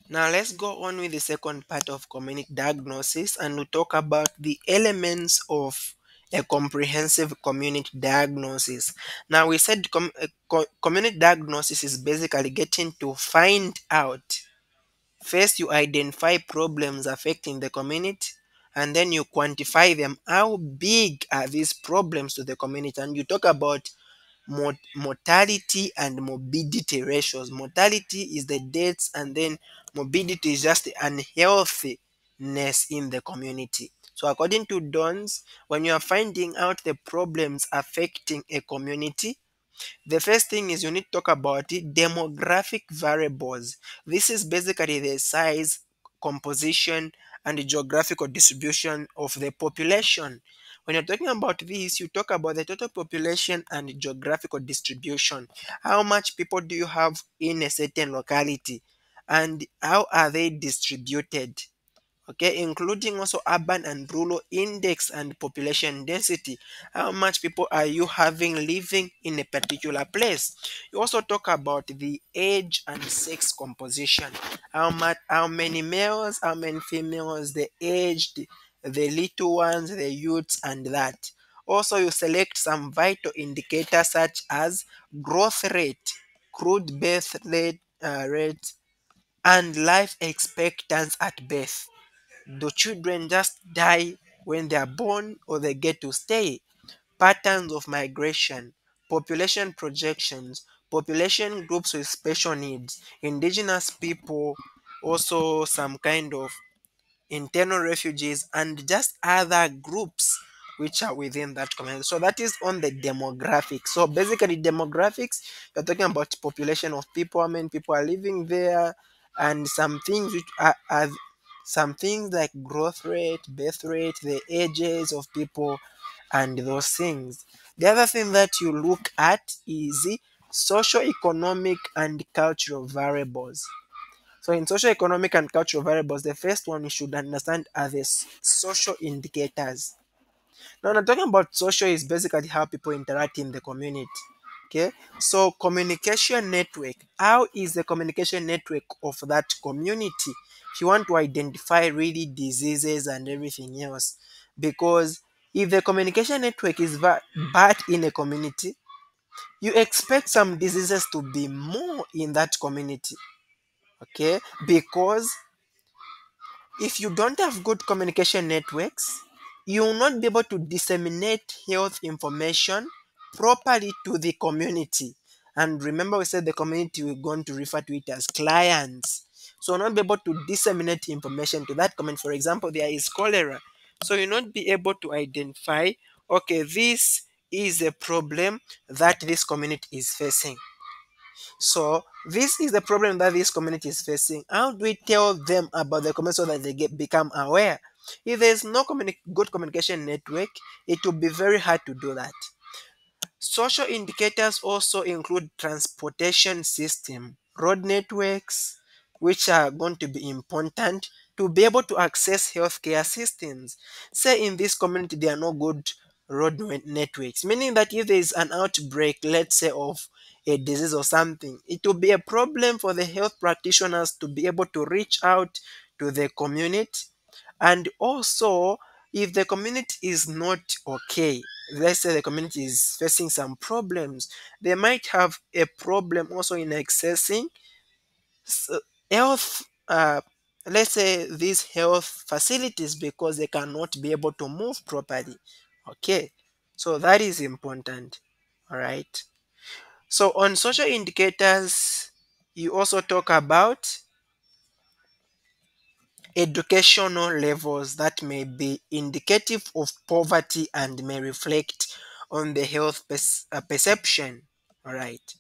Now let's go on with the second part of community diagnosis, and we'll talk about the elements of a comprehensive community diagnosis. Now we said community diagnosis is basically getting to find out. First, you identify problems affecting the community, and then you quantify them. How big are these problems to the community? And you talk about mortality and morbidity ratios. Mortality is the deaths, and then morbidity is just the unhealthiness in the community. So, according to Dons, when you are finding out the problems affecting a community, the first thing is you need to talk about it, demographic variables. This is basically the size, composition, and the geographical distribution of the population. When you're talking about this, you talk about the total population and the geographical distribution. How much people do you have in a certain locality, and how are they distributed? Okay, including also urban and rural index and population density. How much people are you having living in a particular place? You also talk about the age and sex composition. How many males, how many females, the aged, the little ones, the youths, and that. Also, you select some vital indicators such as growth rate, crude birth rate, and life expectancy at birth. Do children just die when they are born, or they get to stay? Patterns of migration, population projections, population groups with special needs, indigenous people, also some kind of internal refugees, and just other groups which are within that community. So that is on the demographics. So basically, demographics, you're talking about population of people, how many people are living there, and some things which are some things like growth rate, birth rate, the ages of people, and those things. The other thing that you look at is the socio-economic and cultural variables. So in social, economic, and cultural variables, the first one you should understand are the social indicators. Now, when I'm talking about social is basically how people interact in the community. Okay, so communication network. How is the communication network of that community? If you want to identify really diseases and everything else, because if the communication network is bad in a community, you expect some diseases to be more in that community. Okay, because if you don't have good communication networks, you will not be able to disseminate health information properly to the community. And remember, we said the community, we're going to refer to it as clients. So you'll not be able to disseminate information to that community. For example, there is cholera. So you'll not be able to identify, okay, this is a problem that this community is facing. So this is the problem that this community is facing. How do we tell them about the community so that they become aware? If there is no good communication network, it will be very hard to do that. Social indicators also include transportation system, road networks, which are going to be important to be able to access healthcare systems. Say in this community there are no good networks, meaning that if there is an outbreak, let's say of a disease or something, it will be a problem for the health practitioners to be able to reach out to the community. And also, if the community is not okay, let's say the community is facing some problems, they might have a problem also in accessing s- health, let's say these health facilities, because they cannot be able to move properly. Okay, so that is important. All right. So on social indicators, you also talk about educational levels that may be indicative of poverty and may reflect on the health perception. All right.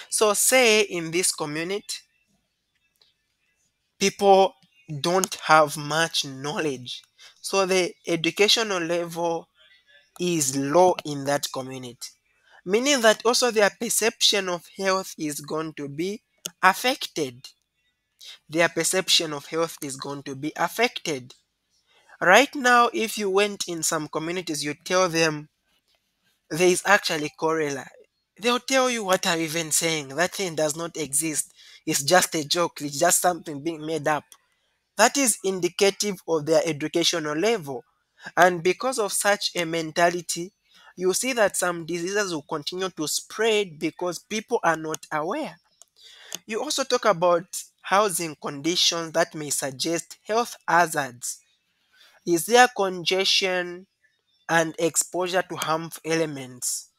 So, say in this community, people don't have much knowledge. So, the educational level is low in that community, meaning that also their perception of health is going to be affected. Their perception of health is going to be affected. Right now, if you went in some communities, you tell them there is actually cholera. They'll tell you, what are you even saying? That thing does not exist. it's just a joke, it's just something being made up. That is indicative of their educational level. And because of such a mentality, you see that some diseases will continue to spread because people are not aware. You also talk about housing conditions that may suggest health hazards. Is there congestion and exposure to harmful elements?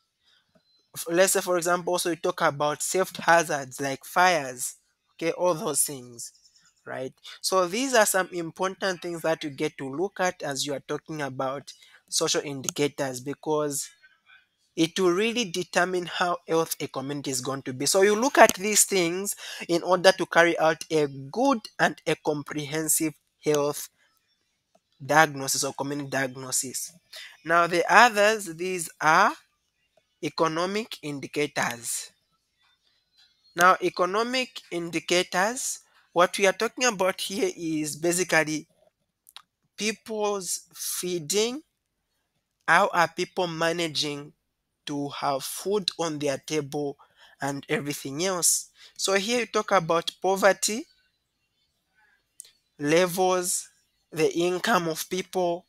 Let's say, for example, also you talk about safety hazards like fires, okay, all those things, right? So these are some important things that you get to look at as you are talking about social indicators, because it will really determine how health a community is going to be. So you look at these things in order to carry out a good and a comprehensive health diagnosis or community diagnosis. Now the others, these are economic indicators. Now economic indicators, what we are talking about here is basically people's feeding. How are people managing to have food on their table and everything else? So here you talk about poverty levels, the income of people,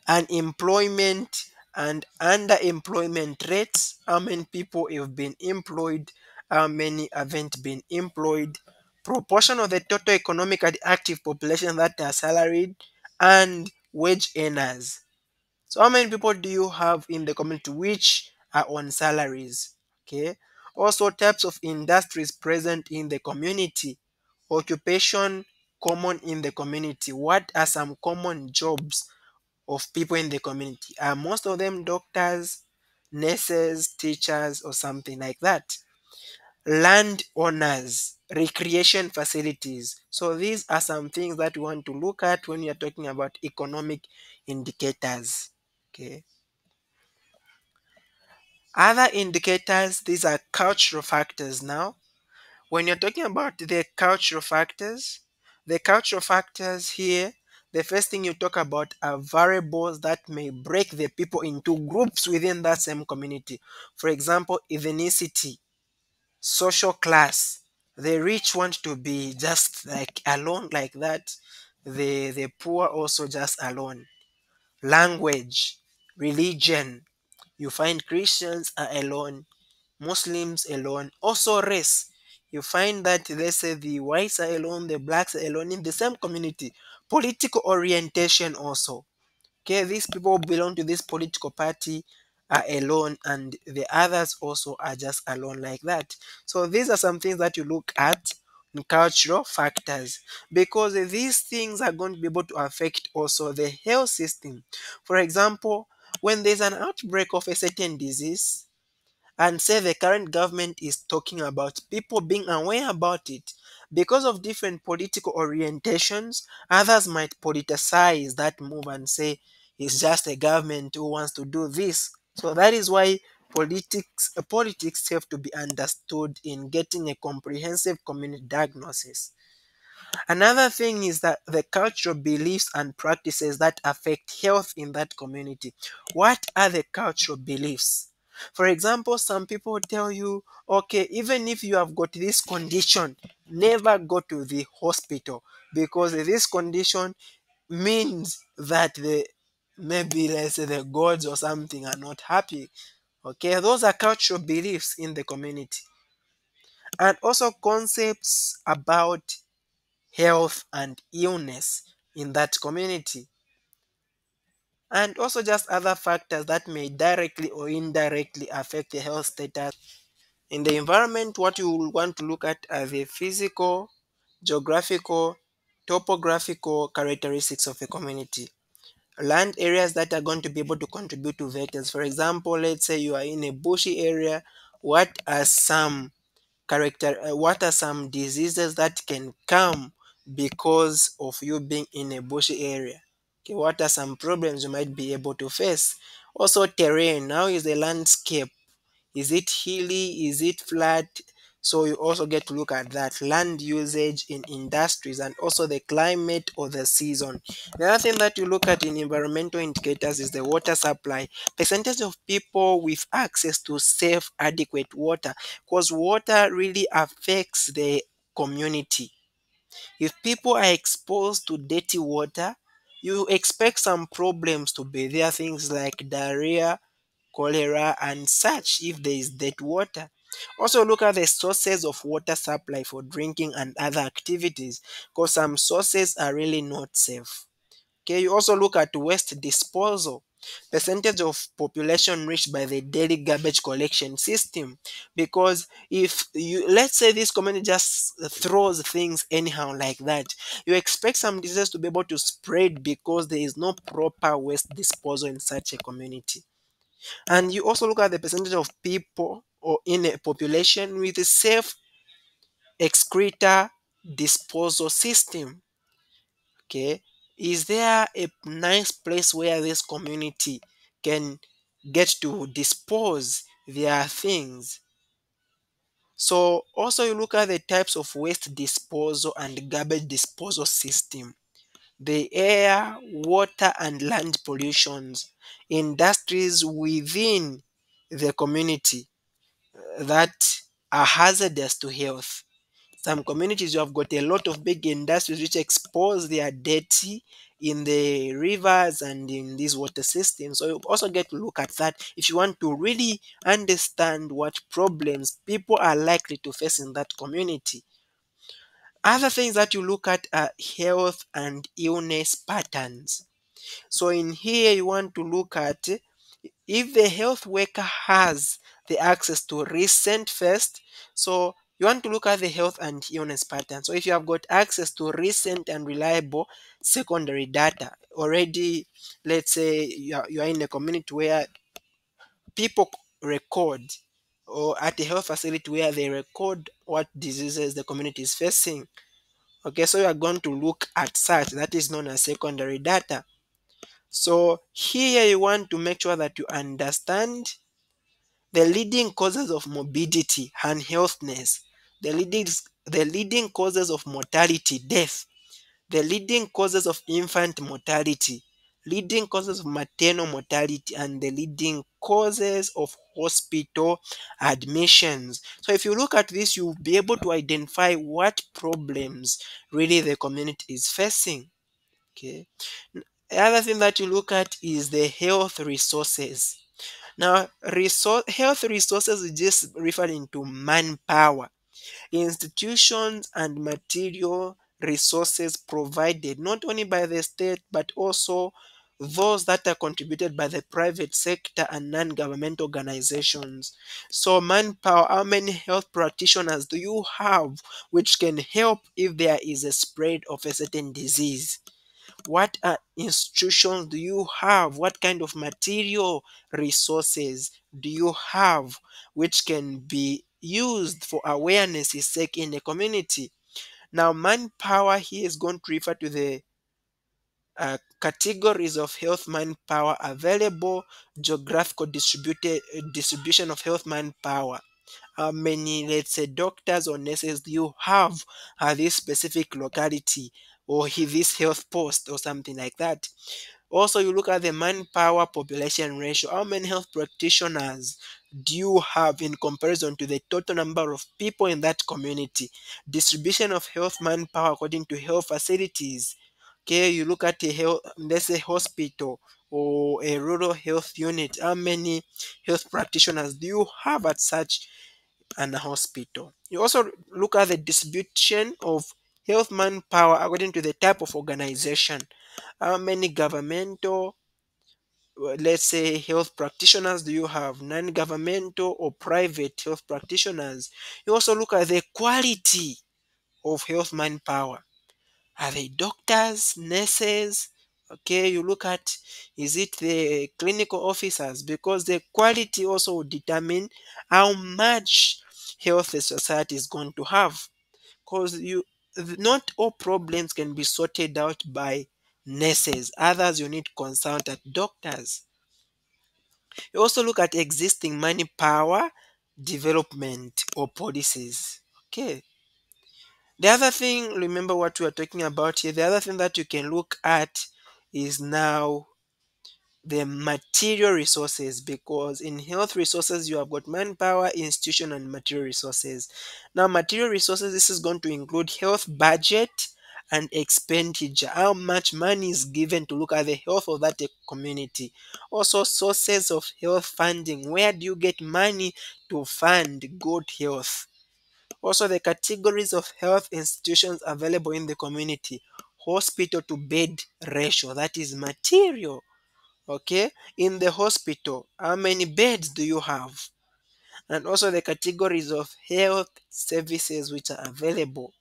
unemployment and underemployment rates, how many people have been employed, how many haven't been employed, proportion of the total economic and active population that are salaried, and wage earners. So how many people do you have in the community which are on salaries? Okay. Also types of industries present in the community, occupation common in the community. What are some common jobs of people in the community? Are most of them doctors, nurses, teachers, or something like that? Land owners, recreation facilities. So these are some things that we want to look at when we are talking about economic indicators. Okay. Other indicators, these are cultural factors now. When you're talking about the cultural factors here, the first thing you talk about are variables that may break the people into groups within that same community. For example, ethnicity, social class. The rich want to be just like alone like that. The poor also just alone. Language, religion. You find Christians are alone, Muslims alone. Also race. You find that let's say the whites are alone, the blacks are alone in the same community. Political orientation also. Okay, these people belong to this political party are alone, and the others also are just alone like that. So these are some things that you look at in cultural factors, because these things are going to be able to affect also the health system. For example, when there's an outbreak of a certain disease, and say the current government is talking about people being aware about it, because of different political orientations, others might politicize that move and say it's just a government who wants to do this. So that is why politics have to be understood in getting a comprehensive community diagnosis. Another thing is that the cultural beliefs and practices that affect health in that community. What are the cultural beliefs? For example, some people tell you, okay, even if you have got this condition, never go to the hospital, because this condition means that the maybe let's say the gods or something are not happy. Okay, those are cultural beliefs in the community. And also concepts about health and illness in that community, and also just other factors that may directly or indirectly affect the health status in the environment. What you will want to look at are the physical, geographical, topographical characteristics of a community. Land areas that are going to be able to contribute to vectors. For example, let's say you are in a bushy area. What are some what are some diseases that can come because of you being in a bushy area? Okay, what are some problems you might be able to face? Also terrain, how is the landscape? Is it hilly? Is it flat? So you also get to look at that land usage in industries, and also the climate or the season. The other thing that you look at in environmental indicators is the water supply. Percentage of people with access to safe, adequate water, because water really affects the community. If people are exposed to dirty water, you expect some problems to be there, things like diarrhea, cholera, and such if there is dirty water. Also, look at the sources of water supply for drinking and other activities, because some sources are really not safe. Okay, you also look at waste disposal, percentage of population reached by the daily garbage collection system. Because if you, let's say this community just throws things anyhow like that, you expect some diseases to be able to spread because there is no proper waste disposal in such a community. And you also look at the percentage of people or in a population with a safe excreta disposal system. Okay, is there a nice place where this community can get to dispose their things? So also you look at the types of waste disposal and garbage disposal system, the air, water, and land pollutions, industries within the community that are hazardous to health. Some communities, you have got a lot of big industries which expose their dirty in the rivers and in these water systems. So you also get to look at that if you want to really understand what problems people are likely to face in that community. Other things that you look at are health and illness patterns. So in here you want to look at if the health worker has the access to recent first. So you want to look at the health and illness pattern. So if you have got access to recent and reliable secondary data already, let's say you are in a community where people record, or at a health facility where they record what diseases the community is facing. Okay, so you are going to look at such, that is known as secondary data. So here you want to make sure that you understand the leading causes of morbidity and healthness, the leading causes of mortality, death, the leading causes of infant mortality, leading causes of maternal mortality, and the leading causes of hospital admissions. So if you look at this, you'll be able to identify what problems really the community is facing. Okay. The other thing that you look at is the health resources. Now, health resources is just referring to manpower, institutions, and material resources provided not only by the state but also those that are contributed by the private sector and non-government organizations. So, manpower, how many health practitioners do you have which can help if there is a spread of a certain disease? What institutions do you have? What kind of material resources do you have which can be used for awareness sake in a community? Now, manpower here is going to refer to the categories of health manpower available, geographical distribution of health manpower. How many, let's say, doctors or nurses do you have at this specific locality or this health post or something like that? Also, you look at the manpower population ratio. How many health practitioners do you have in comparison to the total number of people in that community? Distribution of health manpower according to health facilities. Okay, you look at a health, let's say hospital or a rural health unit. How many health practitioners do you have at such an hospital? You also look at the distribution of health manpower according to the type of organization. How many governmental, let's say, health practitioners do you have? Non-governmental or private health practitioners? You also look at the quality of health manpower. Are they doctors, nurses? Okay, you look at, is it the clinical officers? Because the quality also will determine how much health the society is going to have. Because not all problems can be sorted out by nurses. Others you need consultant doctors. You also look at existing manpower development or policies. Okay. The other thing, remember what we are talking about here. The other thing that you can look at is now the material resources, because in health resources you have got manpower, institution, and material resources. Now, material resources, this is going to include health budget and expenditure, how much money is given to look at the health of that community. Also, sources of health funding, where do you get money to fund good health? Also, the categories of health institutions available in the community, hospital to bed ratio, that is material. Okay, in the hospital, how many beds do you have? And also the categories of health services which are available.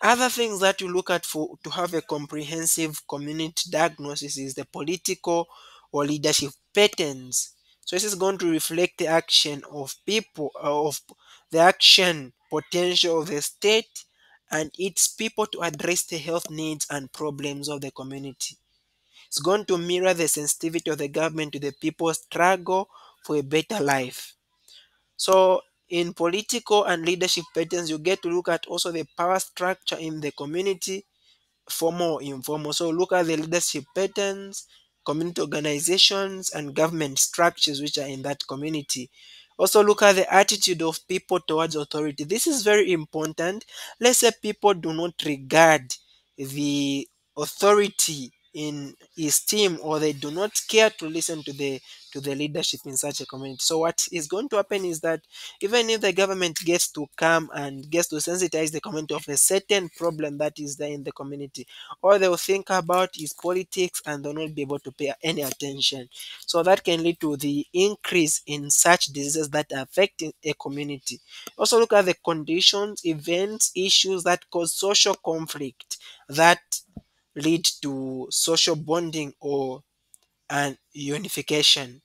Other things that you look at for to have a comprehensive community diagnosis is the political or leadership patterns. So this is going to reflect the action of people, of the action potential of the state and its people to address the health needs and problems of the community. It's going to mirror the sensitivity of the government to the people's struggle for a better life. So, in political and leadership patterns, you get to look at also the power structure in the community, formal or informal. So, look at the leadership patterns, community organizations, and government structures which are in that community. Also, look at the attitude of people towards authority. This is very important. Let's say people do not regard the authority in esteem, or they do not care to listen to the leadership in such a community. So what is going to happen is that even if the government gets to come and gets to sensitize the community of a certain problem that is there in the community, all they will think about is politics and they'll not be able to pay any attention. So that can lead to the increase in such diseases that are affecting a community. Also look at the conditions, events, issues that cause social conflict, that lead to social bonding or an unification.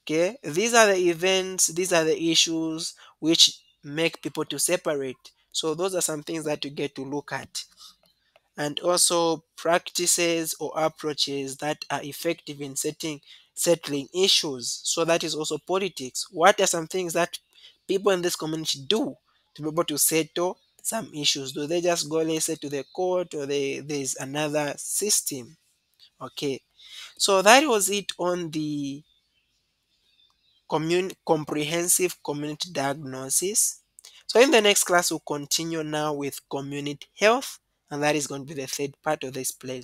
Okay, these are the events, these are the issues which make people to separate. So those are some things that you get to look at. And also practices or approaches that are effective in settling issues. So that is also politics. What are some things that people in this community do to be able to settle some issues? Do they just go, let's say, to the court, or there's another system? Okay, so that was it on the comprehensive community diagnosis. So in the next class, we'll continue now with community health, and that is going to be the third part of this place.